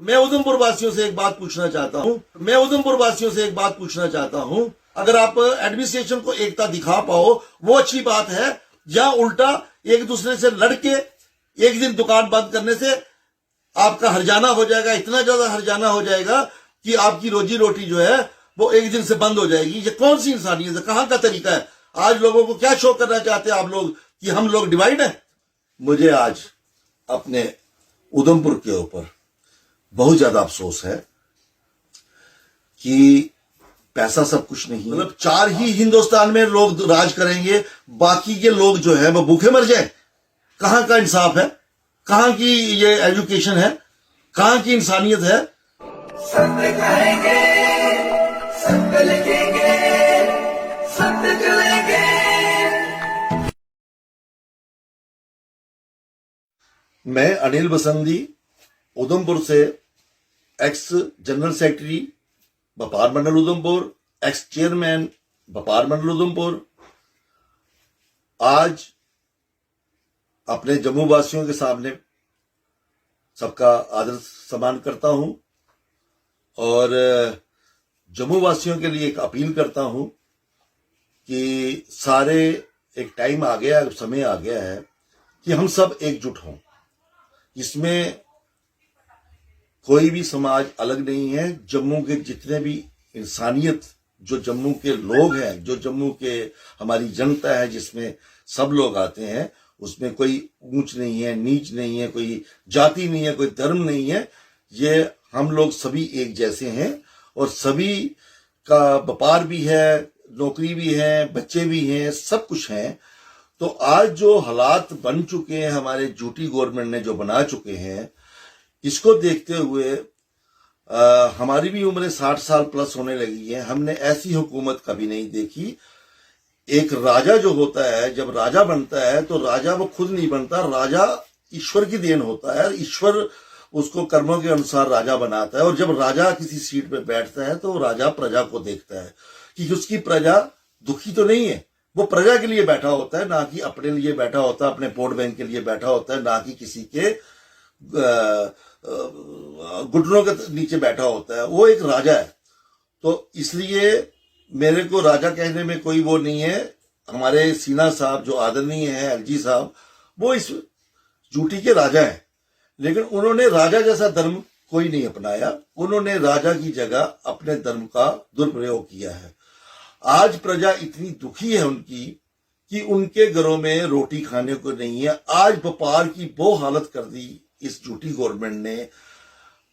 मैं उधमपुर वासियों से एक बात पूछना चाहता हूं, अगर आप एडमिनिस्ट्रेशन को एकता दिखा पाओ वो अच्छी बात है, या उल्टा एक दूसरे से लड़के एक दिन दुकान बंद करने से आपका हर्जाना हो जाएगा, इतना ज्यादा हर्जाना हो जाएगा कि आपकी रोजी रोटी जो है वो एक दिन से बंद हो जाएगी। ये कौन सी इंसानियत है, कहां का तरीका है? आज लोगों को क्या शो करना चाहते हैं आप लोग कि हम लोग डिवाइड हैं? मुझे आज अपने उधमपुर के ऊपर बहुत ज्यादा अफसोस है कि पैसा सब कुछ नहीं, मतलब 4 ही हिंदुस्तान में लोग राज करेंगे, बाकी के लोग जो है वो भूखे मर जाएं। कहां का इंसाफ है, कहां की ये एजुकेशन है, कहां की इंसानियत है? सत्य कहेंगे, सत्य लिखेंगे, सत्य चलेंगे। मैं अनिल बसंती उधमपुर से एक्स जनरल सेक्रेटरी व्यापार मंडल उधमपुर, एक्स चेयरमैन व्यापार मंडल उधमपुर, आज अपने जम्मू वासियों के सामने सबका आदर सम्मान करता हूं और जम्मू वासियों के लिए एक अपील करता हूं कि सारे एक टाइम आ गया है, समय आ गया है कि हम सब एकजुट हों। इसमें कोई भी समाज अलग नहीं है। जम्मू के जितने भी इंसानियत, जो जम्मू के लोग हैं, जो जम्मू के हमारी जनता है, जिसमें सब लोग आते हैं, उसमें कोई ऊंच नहीं है, नीच नहीं है, कोई जाति नहीं है, कोई धर्म नहीं है। ये हम लोग सभी एक जैसे हैं और सभी का व्यापार भी है, नौकरी भी है, बच्चे भी हैं, सब कुछ हैं। तो आज जो हालात बन चुके हैं, हमारे झूठी गवर्नमेंट ने जो बना चुके हैं, इसको देखते हुए हमारी भी उम्र 60 साल प्लस होने लगी है। हमने ऐसी हुकूमत कभी नहीं देखी। एक राजा जो होता है, जब राजा बनता है तो राजा वो खुद नहीं बनता, राजा ईश्वर की देन होता है। ईश्वर उसको कर्मों के अनुसार राजा बनाता है और जब राजा किसी सीट पे बैठता है तो राजा प्रजा को देखता है कि उसकी प्रजा दुखी तो नहीं है। वो प्रजा के लिए बैठा होता है, ना कि अपने लिए बैठा होता है, अपने वोट बैंक के लिए बैठा होता है, ना कि किसी के घुटनों के नीचे बैठा होता है। वो एक राजा है। तो इसलिए मेरे को राजा कहने में कोई वो नहीं है। हमारे सिन्हा साहब जो आदरणीय है, एलजी साहब, वो इस ड्यूटी के राजा हैं, लेकिन उन्होंने राजा जैसा धर्म कोई नहीं अपनाया। उन्होंने राजा की जगह अपने धर्म का दुरुपयोग किया है। आज प्रजा इतनी दुखी है उनकी कि उनके घरों में रोटी खाने को नहीं है। आज व्यापार की वो हालत कर दी इस झूठी गवर्नमेंट ने।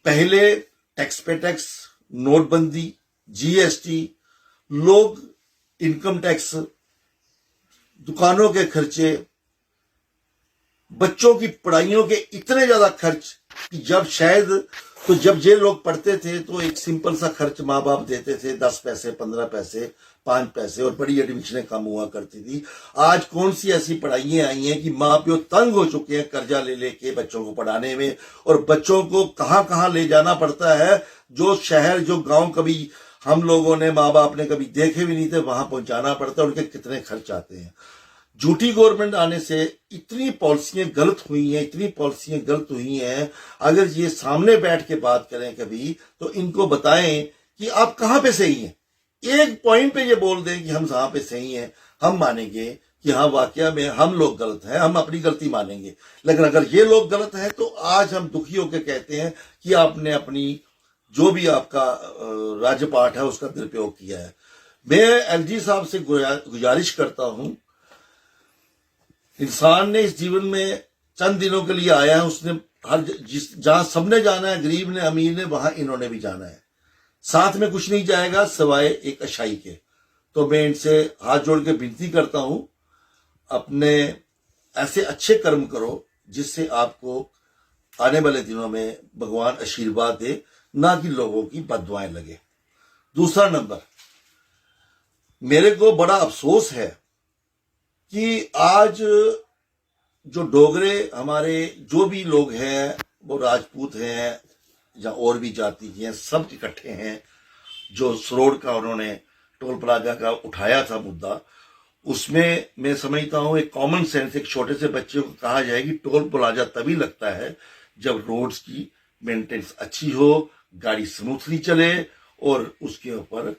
पहले टैक्स पे टैक्स, नोटबंदी, जीएसटी, लोग इनकम टैक्स, दुकानों के खर्चे, बच्चों की पढ़ाइयों के इतने ज्यादा खर्च कि जब ये लोग पढ़ते थे तो एक सिंपल सा खर्च माँ बाप देते थे, 10 पैसे, 15 पैसे, 5 पैसे, और बड़ी एडमिशनें कम हुआ करती थी। आज कौन सी ऐसी पढ़ाइयां आई हैं कि माँ प्यो तंग हो चुके हैं कर्जा ले लेके बच्चों को पढ़ाने में, और बच्चों को कहां कहां ले जाना पड़ता है। जो शहर, जो गांव कभी हम लोगों ने, माँ बाप ने कभी देखे भी नहीं थे, वहां पहुंचाना पड़ता है। उनके कितने खर्च आते हैं। झूठी गवर्नमेंट आने से इतनी पॉलिसियां गलत हुई हैं। अगर ये सामने बैठ के बात करें कभी, तो इनको बताएं कि आप कहां पे सही हैं। एक पॉइंट पे ये बोल दें कि हम जहां पे सही हैं, हम मानेंगे कि हाँ वाकया में हम लोग गलत हैं, हम अपनी गलती मानेंगे। लेकिन अगर ये लोग गलत हैं तो आज हम दुखी होकर कहते हैं कि आपने अपनी जो भी आपका राज्यपाठ है उसका दुरुपयोग किया है। मैं एलजी साहब से गुजारिश करता हूं, इंसान ने इस जीवन में चंद दिनों के लिए आया है, उसने जहां सबने जाना है, गरीब ने, अमीर ने, वहां इन्होंने भी जाना है। साथ में कुछ नहीं जाएगा सिवाय एक अच्छाई के। तो मैं इनसे हाथ जोड़ के विनती करता हूं, अपने ऐसे अच्छे कर्म करो जिससे आपको आने वाले दिनों में भगवान आशीर्वाद दे, ना कि लोगों की बददुआएं लगे। दूसरा नंबर, मेरे को बड़ा अफसोस है कि आज जो डोगरे हमारे जो भी लोग हैं, वो राजपूत हैं या और भी जाति के हैं, सब इकट्ठे हैं। जो सरोड़ का उन्होंने टोल प्लाजा का उठाया था मुद्दा, उसमें मैं समझता हूं एक कॉमन सेंस, एक छोटे से बच्चे को कहा जाए कि टोल प्लाजा तभी लगता है जब रोड्स की मेंटेनेंस अच्छी हो, गाड़ी स्मूथली चले और उसके ऊपर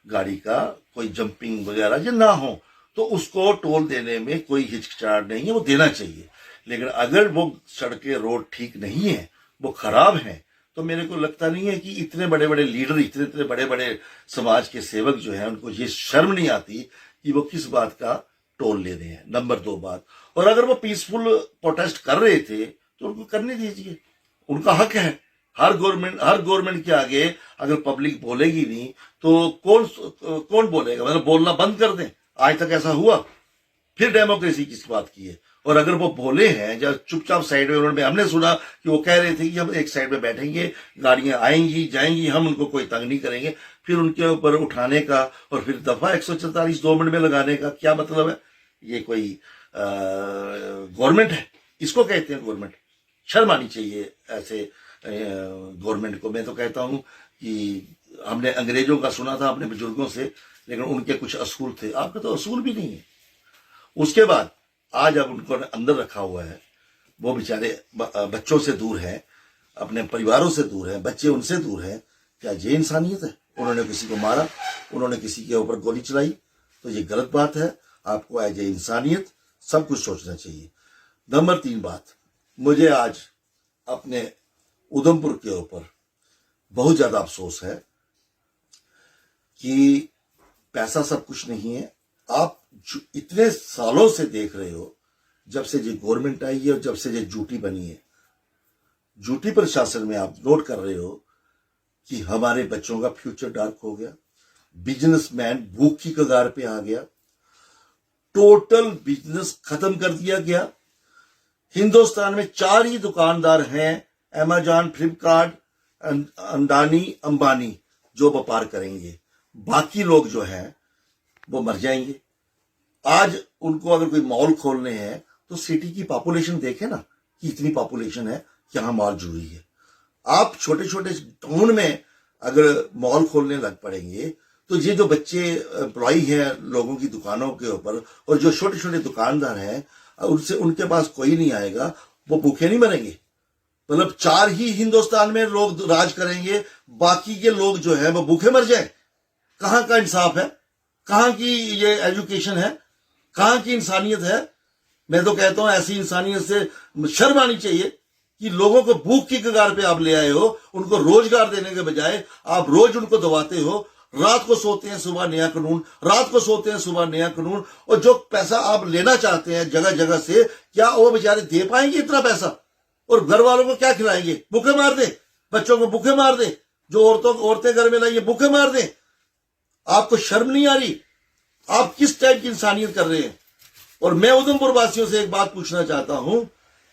गाड़ी का कोई जंपिंग वगैरह जो ना हो, तो उसको टोल देने में कोई हिचकिचाहट नहीं है, वो देना चाहिए। लेकिन अगर वो सड़कें रोड ठीक नहीं है, वो खराब है, तो मेरे को लगता नहीं है कि इतने बड़े बड़े लीडर, इतने इतने बड़े बड़े समाज के सेवक जो हैं, उनको ये शर्म नहीं आती कि वो किस बात का टोल ले रहे हैं। नंबर 2 बात, और अगर वो पीसफुल प्रोटेस्ट कर रहे थे तो उनको करने दीजिए, उनका हक है। हर गवर्नमेंट के आगे अगर पब्लिक बोलेगी नहीं तो कौन बोलेगा? मतलब बोलना बंद कर दें। आज तक ऐसा हुआ? फिर डेमोक्रेसी किस बात की है? और अगर वो बोले हैं, जब चुपचाप साइड में उन्होंने, हमने सुना कि वो कह रहे थे कि हम एक साइड में बैठेंगे, गाड़ियां आएंगी जाएंगी, हम उनको कोई तंग नहीं करेंगे, फिर उनके ऊपर उठाने का और फिर दफा 144 2 मिनट में लगाने का क्या मतलब है? ये कोई गवर्नमेंट है? इसको कहते हैं गवर्नमेंट? शर्म आनी चाहिए ऐसे गवर्नमेंट को। मैं तो कहता हूं कि हमने अंग्रेजों का सुना था अपने बुजुर्गों से, लेकिन उनके कुछ असूल थे, आपका तो असूल भी नहीं है। उसके बाद आज अब उनको अंदर रखा हुआ है, वो बेचारे बच्चों से दूर हैं, अपने परिवारों से दूर हैं, बच्चे उनसे दूर हैं। क्या ये इंसानियत है? उन्होंने किसी को मारा, उन्होंने किसी के ऊपर गोली चलाई, तो ये गलत बात है। आपको एज ए इंसानियत सब कुछ सोचना चाहिए। नंबर 3 बात, मुझे आज अपने उधमपुर के ऊपर बहुत ज्यादा अफसोस है कि पैसा सब कुछ नहीं है। आप इतने सालों से देख रहे हो, जब से ये गवर्नमेंट आई है और जब से ये झूठी बनी है, झूठी प्रशासन में आप नोट कर रहे हो कि हमारे बच्चों का फ्यूचर डार्क हो गया, बिजनेसमैन भूख की कगार पे आ गया, टोटल बिजनेस खत्म कर दिया गया। हिंदुस्तान में 4 ही दुकानदार हैं, अमेजॉन, फ्लिपकार्ट, अडानी, अंबानी, जो व्यापार करेंगे। बाकी लोग जो हैं वो मर जाएंगे। आज उनको अगर कोई मॉल खोलने हैं तो सिटी की पॉपुलेशन देखें ना कि इतनी पॉपुलेशन है, यहाँ मॉल जरूरी है। आप छोटे छोटे टाउन में अगर मॉल खोलने लग पड़ेंगे तो ये जो बच्चे एम्प्लॉय हैं लोगों की दुकानों के ऊपर, और जो छोटे छोटे दुकानदार हैं, उनसे उनके पास कोई नहीं आएगा, वो भूखे नहीं मरेंगे। मतलब 4 ही हिंदुस्तान में लोग राज करेंगे, बाकी के लोग जो है वो भूखे मर जाए। कहां का इंसाफ है? कहां की ये एजुकेशन है? कहां की इंसानियत है? मैं तो कहता हूं ऐसी इंसानियत से शर्म आनी चाहिए कि लोगों को भूख की कगार पे आप ले आए हो। उनको रोजगार देने के बजाय आप रोज उनको दबाते हो। रात को सोते हैं सुबह नया कानून, रात को सोते हैं सुबह नया कानून, और जो पैसा आप लेना चाहते हैं जगह जगह से, क्या वो बेचारे दे पाएंगे इतना पैसा? और घर वालों को क्या खिलाएंगे? भूखे मार दे, बच्चों को भूखे मार दे, जो औरतें घर में लाइए भूखे मार दे। आपको शर्म नहीं आ रही? आप किस टाइप की इंसानियत कर रहे हैं? और मैं उधमपुर वासियों से एक बात पूछना चाहता हूं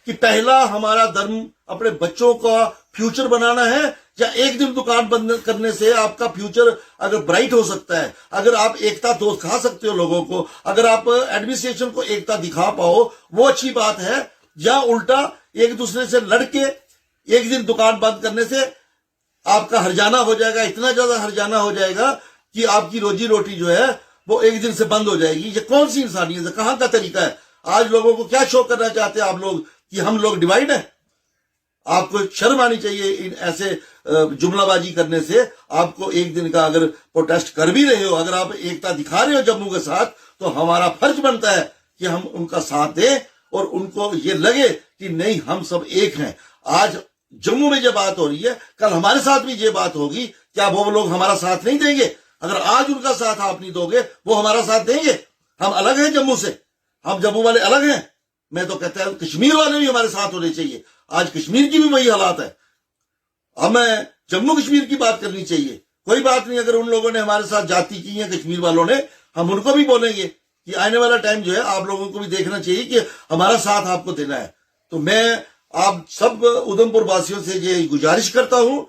कि पहला हमारा धर्म अपने बच्चों का फ्यूचर बनाना है, या एक दिन दुकान बंद करने से आपका फ्यूचर अगर ब्राइट हो सकता है? अगर आप एकता दिखा सकते हो लोगों को, अगर आप एडमिनिस्ट्रेशन को एकता दिखा पाओ, वो अच्छी बात है। या उल्टा एक दूसरे से लड़के एक दिन दुकान बंद करने से आपका हर्जाना हो जाएगा, इतना ज्यादा हर्जाना हो जाएगा कि आपकी रोजी रोटी जो है वो एक दिन से बंद हो जाएगी। ये कौन सी इंसानियत है? कहां का तरीका है? आज लोगों को क्या शो करना चाहते हैं आप लोग कि हम लोग डिवाइड हैं? आपको शर्म आनी चाहिए इन ऐसे जुमलाबाजी करने से। आपको एक दिन का अगर प्रोटेस्ट कर भी रहे हो, अगर आप एकता दिखा रहे हो जम्मू के साथ, तो हमारा फर्ज बनता है कि हम उनका साथ दें और उनको ये लगे कि नहीं, हम सब एक हैं। आज जम्मू में ये बात हो रही है, कल हमारे साथ भी ये बात होगी। क्या वो लोग हमारा साथ नहीं देंगे? अगर आज उनका साथ आप नहीं दोगे, वो हमारा साथ देंगे? हम अलग हैं जम्मू से, हम जम्मू वाले अलग हैं। मैं तो कहता हूं कश्मीर वाले भी हमारे साथ होने चाहिए। आज कश्मीर की भी वही हालात है। हमें जम्मू कश्मीर की बात करनी चाहिए। कोई बात नहीं, अगर उन लोगों ने हमारे साथ जाति की है कश्मीर वालों ने, हम उनको भी बोलेंगे कि आने वाला टाइम जो है आप लोगों को भी देखना चाहिए कि हमारा साथ आपको देना है। तो मैं आप सब उधमपुर वासियों से ये गुजारिश करता हूं,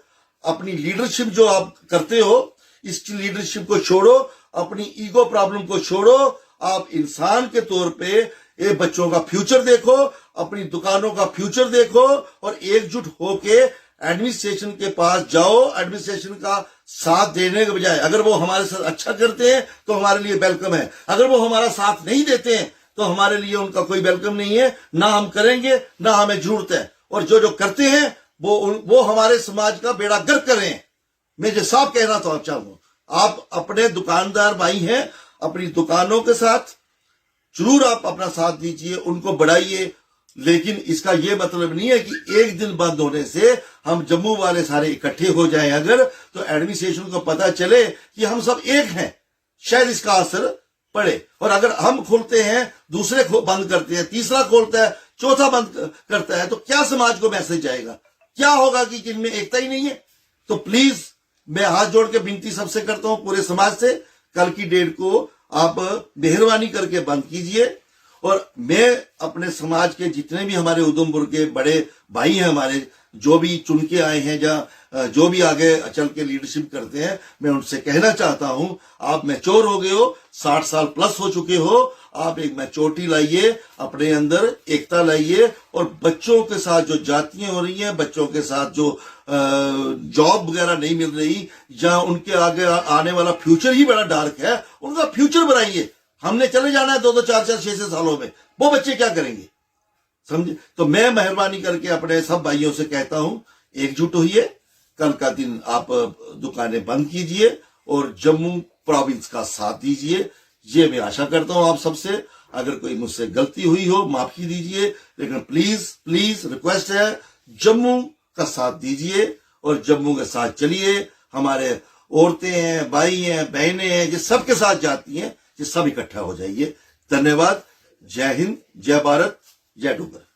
अपनी लीडरशिप जो आप करते हो, इस लीडरशिप को छोड़ो, अपनी ईगो प्रॉब्लम को छोड़ो। आप इंसान के तौर पे ये बच्चों का फ्यूचर देखो, अपनी दुकानों का फ्यूचर देखो, और एकजुट होके एडमिनिस्ट्रेशन के पास जाओ। एडमिनिस्ट्रेशन का साथ देने के बजाय अगर वो हमारे साथ अच्छा करते हैं तो हमारे लिए वेलकम है, अगर वो हमारा साथ नहीं देते हैं तो हमारे लिए उनका कोई वेलकम नहीं है। ना हम करेंगे, ना हमें जरूरत है। और जो जो करते हैं वो हमारे समाज का बेड़ा गर्क कर रहे हैं। मैं जो साफ कहना तो चाहूंगा, आप अपने दुकानदार भाई हैं, अपनी दुकानों के साथ जरूर आप अपना साथ दीजिए, उनको बढ़ाइए, लेकिन इसका यह मतलब नहीं है कि एक दिन बंद होने से हम जम्मू वाले सारे इकट्ठे हो जाएं अगर, तो एडमिनिस्ट्रेशन को पता चले कि हम सब एक हैं, शायद इसका असर पड़े। और अगर हम खोलते हैं, दूसरे बंद करते हैं, तीसरा खोलता है, चौथा बंद करता है, तो क्या समाज को मैसेज जाएगा? क्या होगा कि जिनमें एकता ही नहीं है? तो प्लीज मैं हाथ जोड़ के विनती सबसे करता हूं, पूरे समाज से, कल की डेट को आप मेहरबानी करके बंद कीजिए। और मैं अपने समाज के जितने भी हमारे उधमपुर के बड़े भाई हैं, हमारे जो भी चुन के आए हैं या जो भी आगे चल के लीडरशिप करते हैं, मैं उनसे कहना चाहता हूं, आप मैच्योर हो गए हो, 60 साल प्लस हो चुके हो, आप एक मैच्योरिटी लाइए, अपने अंदर एकता लाइए, और बच्चों के साथ जो जातियां हो रही हैं, बच्चों के साथ जो जॉब वगैरह नहीं मिल रही, या उनके आगे आने वाला फ्यूचर ही बड़ा डार्क है, उनका फ्यूचर बनाइए। हमने चले जाना है 2-2, 4-4, 6-6 सालों में, वो बच्चे क्या करेंगे? समझे? तो मैं मेहरबानी करके अपने सब भाइयों से कहता हूं, एकजुट होइए, कल का दिन आप दुकानें बंद कीजिए और जम्मू प्रोविंस का साथ दीजिए। ये मैं आशा करता हूं आप सबसे। अगर कोई मुझसे गलती हुई हो, माफी दीजिए, लेकिन प्लीज प्लीज रिक्वेस्ट है, जम्मू का साथ दीजिए और जम्मू के साथ चलिए। हमारे औरतें हैं, भाई हैं, बहनें हैं, ये सबके साथ जाती हैं, ये सब इकट्ठा हो जाइए। धन्यवाद। जय हिंद, जय भारत, जय डोगर।